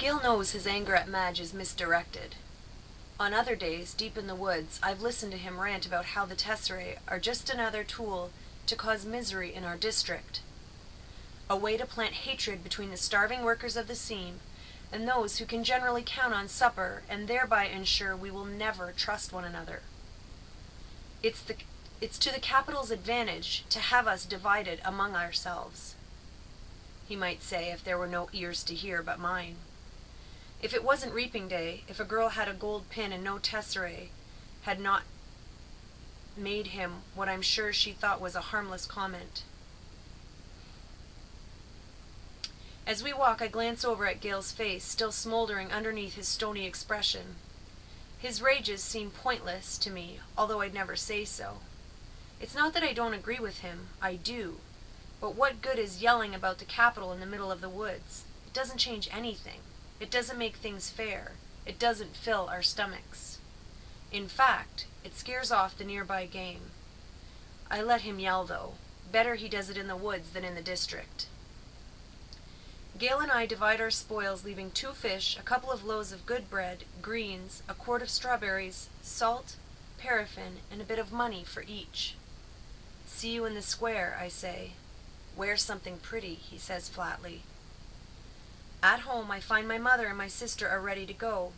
Gale knows his anger at Madge is misdirected. On other days, deep in the woods, I've listened to him rant about how the Tesserae are just another tool to cause misery in our district. A way to plant hatred between the starving workers of the seam and those who can generally count on supper and thereby ensure we will never trust one another. It's to the capital's advantage to have us divided among ourselves, he might say if there were no ears to hear but mine. If it wasn't reaping day, if a girl had a gold pin and no Tesserae had not made him what I'm sure she thought was a harmless comment. As we walk, I glance over at Gale's face, still smoldering underneath his stony expression. His rages seem pointless to me, although I'd never say so. It's not that I don't agree with him, I do. But what good is yelling about the capital in the middle of the woods? It doesn't change anything. It doesn't make things fair. It doesn't fill our stomachs. In fact, it scares off the nearby game. I let him yell, though. Better he does it in the woods than in the district. Gale and I divide our spoils, leaving 2 fish, a couple of loaves of good bread, greens, a quart of strawberries, salt, paraffin, and a bit of money for each. See you in the square, I say. Wear something pretty, he says flatly. At home, I find my mother and my sister are ready to go.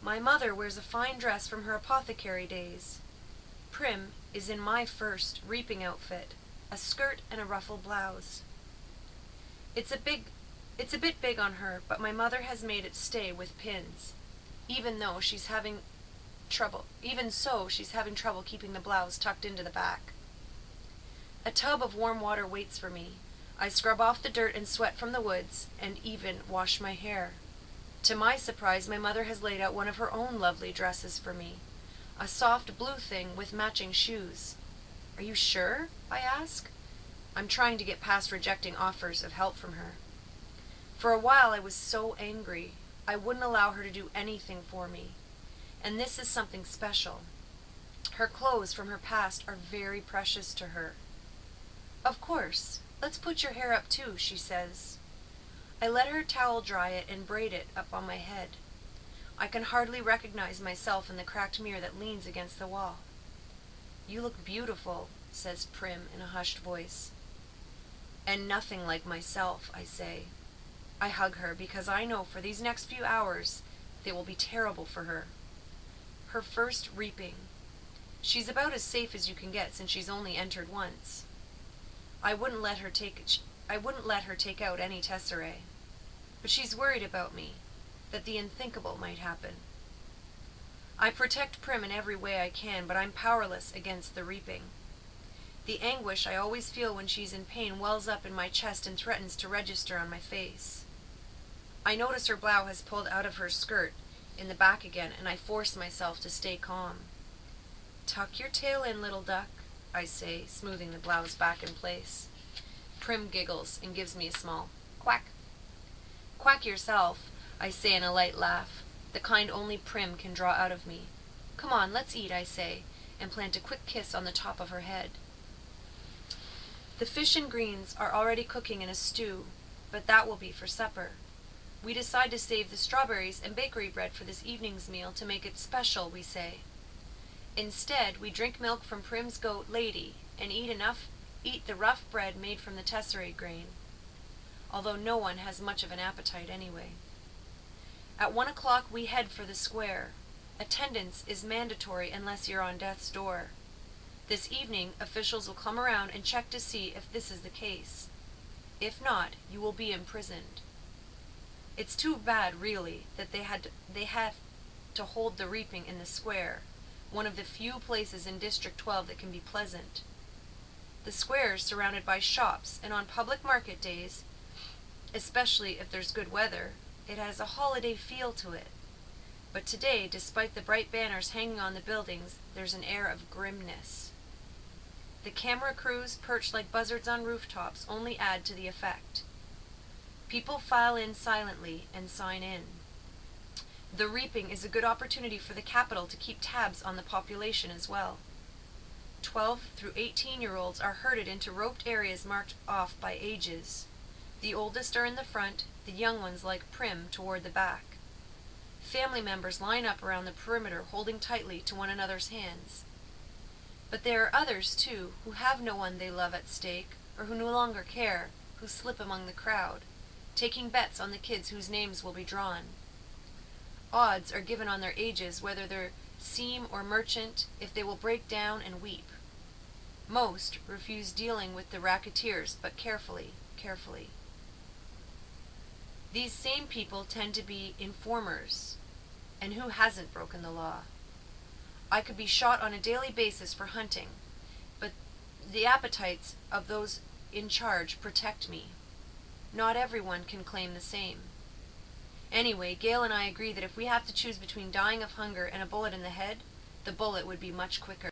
My mother wears a fine dress from her apothecary days. Prim is in my first reaping outfit, a skirt and a ruffled blouse. It's a bit big on her, but my mother has made it stay with pins. Even so, she's having trouble keeping the blouse tucked into the back. A tub of warm water waits for me. I scrub off the dirt and sweat from the woods, and even wash my hair. To my surprise, my mother has laid out one of her own lovely dresses for me, a soft blue thing with matching shoes. Are you sure? I ask. I'm trying to get past rejecting offers of help from her. For a while I was so angry. I wouldn't allow her to do anything for me. And this is something special. Her clothes from her past are very precious to her. Of course. Let's put your hair up too, she says. I let her towel dry it and braid it up on my head. I can hardly recognize myself in the cracked mirror that leans against the wall. You look beautiful, says Prim in a hushed voice. And nothing like myself, I say. I hug her because I know for these next few hours they will be terrible for her. Her first reaping. She's about as safe as you can get since she's only entered once. I wouldn't let her take out any Tesserae. But she's worried about me, that the unthinkable might happen. I protect Prim in every way I can, but I'm powerless against the reaping. The anguish I always feel when she's in pain wells up in my chest and threatens to register on my face. I notice her blouse has pulled out of her skirt in the back again, and I force myself to stay calm. Tuck your tail in, little duck, I say, smoothing the blouse back in place. Prim giggles and gives me a small quack. Quack yourself, I say in a light laugh, the kind only Prim can draw out of me. Come on, let's eat, I say, and plant a quick kiss on the top of her head. The fish and greens are already cooking in a stew, but that will be for supper. We decide to save the strawberries and bakery bread for this evening's meal to make it special, we say. Instead, we drink milk from Prim's goat, Lady, and eat the rough bread made from the Tesserae grain, although no one has much of an appetite anyway. At 1 o'clock we head for the square. Attendance is mandatory unless you're on death's door. This evening, officials will come around and check to see if this is the case. If not, you will be imprisoned. It's too bad, really, that they have to hold the reaping in the square, one of the few places in District 12 that can be pleasant. The square is surrounded by shops, and on public market days, especially if there's good weather, it has a holiday feel to it. But today, despite the bright banners hanging on the buildings, there's an air of grimness. The camera crews perched like buzzards on rooftops only add to the effect. People file in silently and sign in. The reaping is a good opportunity for the capital to keep tabs on the population as well. 12 through 18-year-olds are herded into roped areas marked off by ages. The oldest are in the front, the young ones like Prim toward the back. Family members line up around the perimeter holding tightly to one another's hands. But there are others, too, who have no one they love at stake, or who no longer care, who slip among the crowd, taking bets on the kids whose names will be drawn. Odds are given on their ages, whether they're seam or merchant, if they will break down and weep. Most refuse dealing with the racketeers, but carefully. These same people tend to be informers. And who hasn't broken the law? I could be shot on a daily basis for hunting, but the appetites of those in charge protect me. Not everyone can claim the same. Anyway, Gale and I agree that if we have to choose between dying of hunger and a bullet in the head, the bullet would be much quicker.